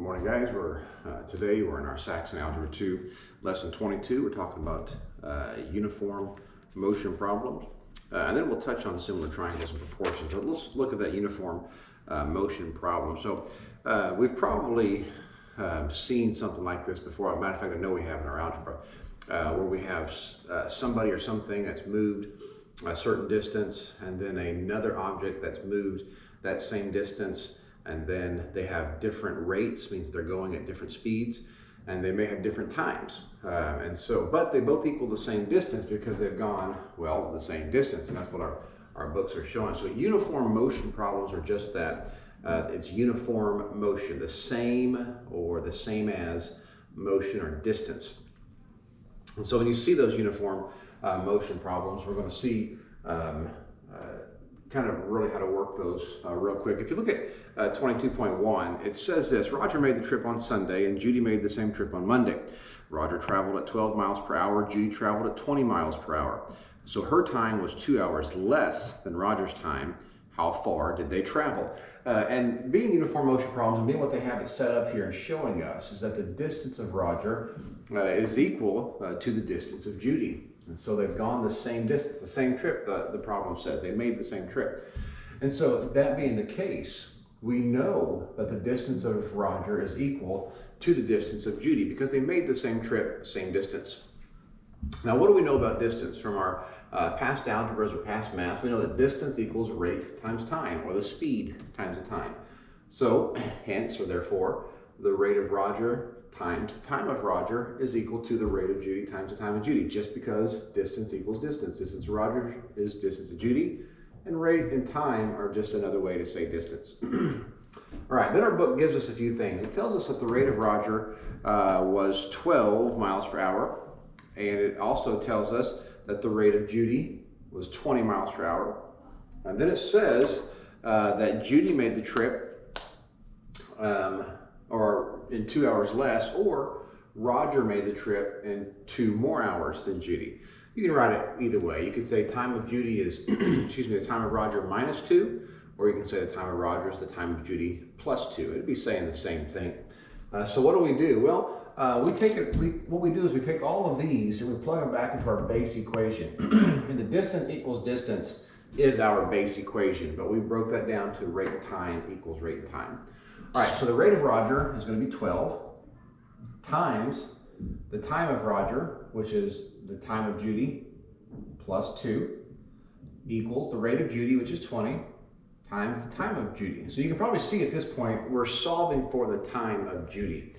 Morning, guys. Today we're in our Saxon Algebra 2 lesson 22. We're talking about uniform motion problems, and then we'll touch on similar triangles and proportions. But let's look at that uniform motion problem. So we've probably seen something like this before. As a matter of fact, I know we have in our algebra, where we have somebody or something that's moved a certain distance, and then another object that's moved that same distance, and then they have different rates, means they're going at different speeds, and they may have different times. But they both equal the same distance because they've gone, well, the same distance, and that's what our books are showing. So uniform motion problems are just that. It's uniform motion, the same or the same as motion or distance. And so when you see those uniform motion problems, we're going to see kind of really how to work those real quick. If you look at 22.1, it says this: Roger made the trip on Sunday and Judy made the same trip on Monday. Roger traveled at 12 miles per hour, Judy traveled at 20 miles per hour. So her time was 2 hours less than Roger's time. How far did they travel? And being uniform motion problems and being what they have it set up here and showing us is that the distance of Roger is equal to the distance of Judy. And so they've gone the same distance, the same trip, the problem says. They made the same trip. And so that being the case, we know that the distance of Roger is equal to the distance of Judy because they made the same trip, same distance. Now, what do we know about distance from our past algebras or past math? We know that distance equals rate times time, or the speed times the time. So hence, or therefore, the rate of Roger times the time of Roger is equal to the rate of Judy times the time of Judy, just because distance equals distance. Distance of Roger is distance of Judy, and rate and time are just another way to say distance. All right, then our book gives us a few things. It tells us that the rate of Roger was 12 miles per hour, and it also tells us that the rate of Judy was 20 miles per hour. And then it says that Judy made the trip or in 2 hours less, or Roger made the trip in 2 more hours than Judy. You can write it either way. You could say time of Judy is, the time of Roger minus 2, or you can say the time of Roger is the time of Judy plus 2. It'd be saying the same thing. So what do we do? Well, what we do is we take all of these and we plug them back into our base equation. And the distance equals distance is our base equation, but we broke that down to rate and time equals rate and time. All right, so the rate of Roger is going to be 12 times the time of Roger, which is the time of Judy, plus 2, equals the rate of Judy, which is 20, times the time of Judy. So you can probably see at this point, we're solving for the time of Judy.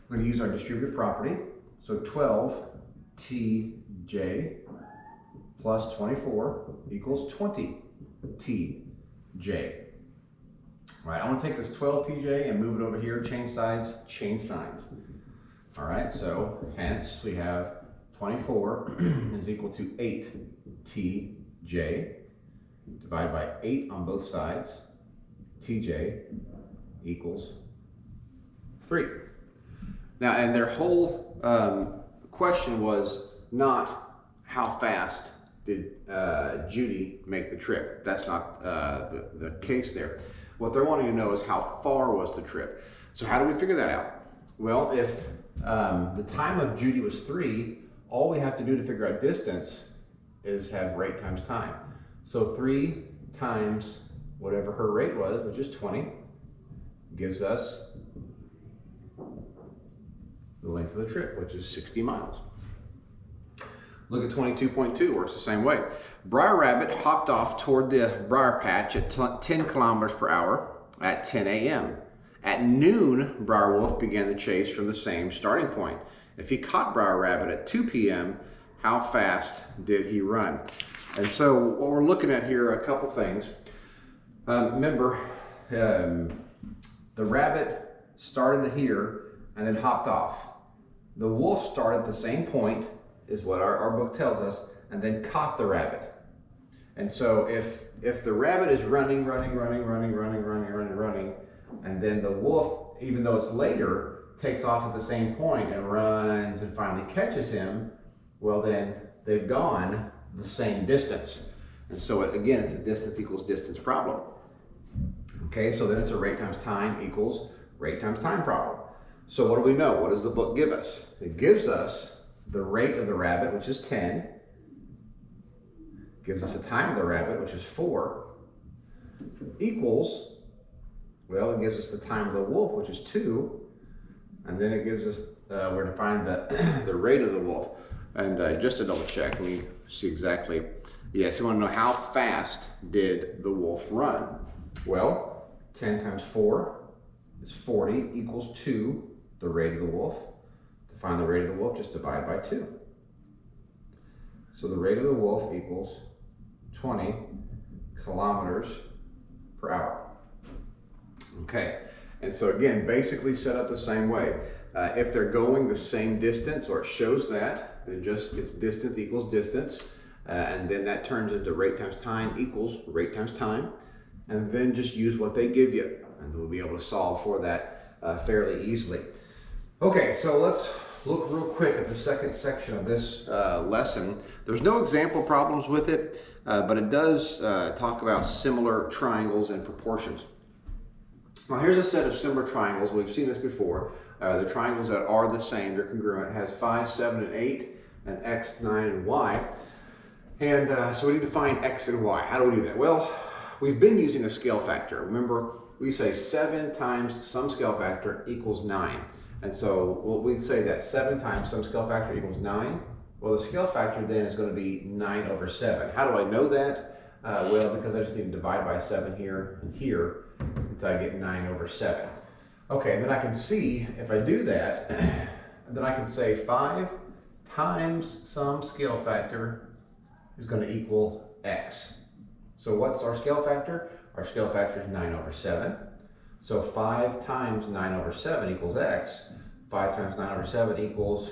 We're going to use our distributive property. So 12 TJ plus 24 equals 20 TJ. All right, I want to take this 12 TJ and move it over here, change sides, change signs. All right, so hence we have 24 is equal to 8 TJ. Divide by 8 on both sides. TJ equals 3. Now, and their whole question was not how fast did Judy make the trip. That's not the case there. What they're wanting to know is how far was the trip. So how do we figure that out? Well, if the time of Judy was 3, all we have to do to figure out distance is have rate times time. So 3 times whatever her rate was, which is 20, gives us the length of the trip, which is 60 miles. Look at 22.2, works the same way. Briar Rabbit hopped off toward the briar patch at 10 kilometers per hour at 10 a.m. At noon, Briar Wolf began the chase from the same starting point. If he caught Briar Rabbit at 2 p.m., how fast did he run? And so what we're looking at here are a couple things. Remember, the rabbit started here and then hopped off. The wolf started at the same point, is what our book tells us, and then caught the rabbit. And so if the rabbit is running, and then the wolf, even though it's later, takes off at the same point and runs and finally catches him, well then they've gone the same distance. And so again, it's a distance equals distance problem. Okay, so then it's a rate times time equals rate times time problem. So what do we know? What does the book give us? It gives us the rate of the rabbit, which is 10. Gives us the time of the rabbit, which is 4. Equals, well, it gives us the time of the wolf, which is 2. And then it gives us, we're to find the, the rate of the wolf. And just to double check, let me see exactly. Yes, we want to know how fast did the wolf run? Well, 10 times 4 is 40 equals 2, the rate of the wolf. To find the rate of the wolf, just divide by 2. So the rate of the wolf equals 20 kilometers per hour. Okay, and so again, basically set up the same way. If they're going the same distance, or it shows that, then just it's distance equals distance, and then that turns into rate times time equals rate times time, and then just use what they give you, and we'll be able to solve for that fairly easily. Okay, so let's look real quick at the second section of this lesson. There's no example problems with it, but it does talk about similar triangles and proportions. Now here's a set of similar triangles. We've seen this before. The triangles that are the same, they're congruent. It has 5, 7, and 8, and x, 9, and y. And so we need to find x and y. How do we do that? Well, we've been using a scale factor. Remember, we say 7 times some scale factor equals 9. And so we'd say that 7 times some scale factor equals 9. Well, the scale factor then is going to be 9 over 7. How do I know that? Well, because I just need to divide by 7 here and here until I get 9 over 7. Okay, and then I can see, if I do that, then I can say 5 times some scale factor is going to equal x. So what's our scale factor? Our scale factor is 9 over 7. So 5 times 9 over 7 equals x. 5 times 9 over 7 equals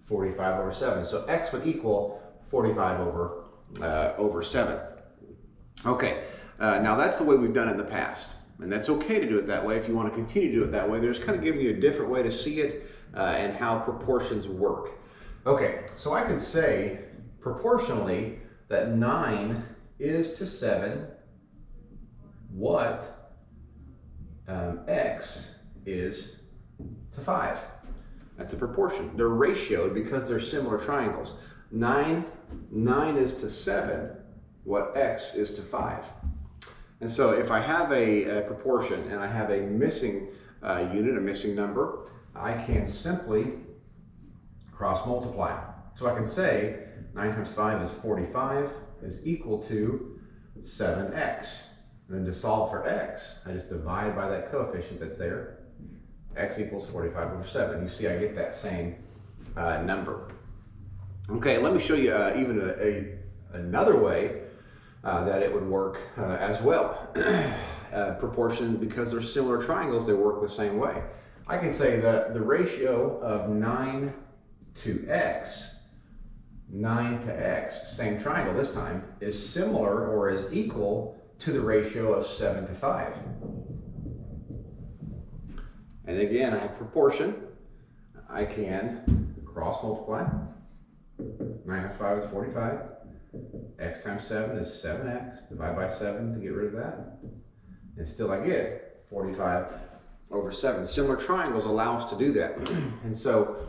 45 over 7. So x would equal 45 over 7. Okay, now that's the way we've done it in the past. And that's okay to do it that way if you want to continue to do it that way. They're just kind of giving you a different way to see it and how proportions work. Okay, so I can say proportionally that 9 is to 7 what x is to 5. That's a proportion. They're ratioed because they're similar triangles. 9 is to 7 what x is to 5. And so if I have a proportion and I have a missing unit, a missing number, I can simply cross multiply. So I can say 9 times 5 is 45 is equal to 7x. And then to solve for x, I just divide by that coefficient that's there. X equals 45 over 7. You see I get that same number. Okay, let me show you even another way that it would work as well. Proportion, because they're similar triangles, they work the same way. I can say that the ratio of 9 to x, same triangle this time, is similar or is equal to the ratio of 7 to 5. And again, I have proportion. I can cross multiply. 9 times 5 is 45. X times 7 is 7x. Divide by 7 to get rid of that. And still I get 45 over 7. Similar triangles allow us to do that. And so,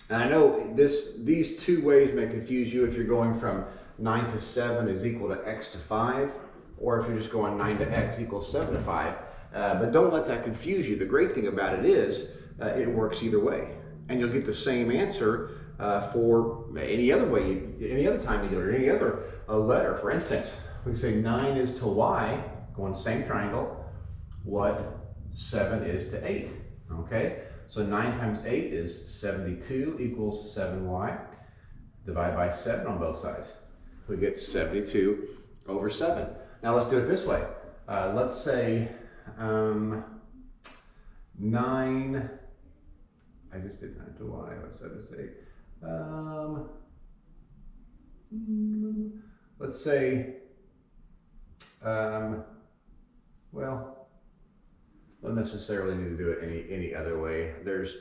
and I know these two ways may confuse you if you're going from 9 to 7 is equal to x to 5, or if you're just going 9 to x equals 7 to 5. But don't let that confuse you. The great thing about it is it works either way. And you'll get the same answer for any other way, any other time you do it, or any other letter. For instance, we say 9 is to y, going same triangle, what 7 is to 8. Okay, so 9 times 8 is 72 equals 7y. Divide by 7 on both sides. We get 72 over 7. Now let's do it this way. Let's say 9, I just did 9 to y, what 7 is to 8. Let's say, well, don't necessarily need to do it any other way. There's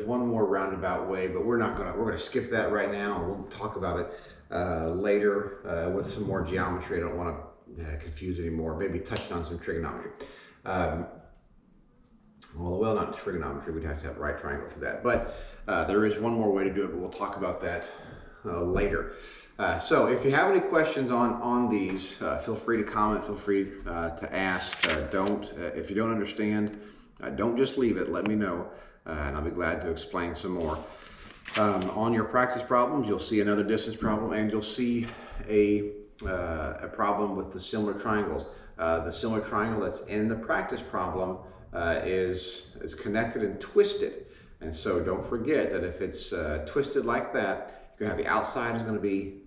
one more roundabout way, but we're gonna skip that right now, and we'll talk about it later with some more geometry. I don't want to confuse anymore. Maybe touching on some trigonometry. well, not trigonometry, we'd have to have a right triangle for that. But there is one more way to do it, but we'll talk about that later. So if you have any questions on these, feel free to comment, feel free to ask. If you don't understand, don't just leave it, let me know, and I'll be glad to explain some more. On your practice problems, you'll see another distance problem, and you'll see a problem with the similar triangles. The similar triangle that's in the practice problem is connected and twisted. And so don't forget that if it's twisted like that, you're going to have the outside is going to be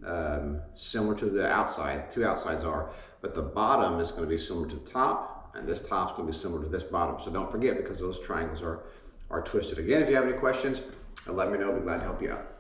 similar to the outside. Two outsides are, but the bottom is going to be similar to the top, and this top is going to be similar to this bottom. So don't forget, because those triangles are twisted. Again, if you have any questions, let me know. I'll be glad to help you out.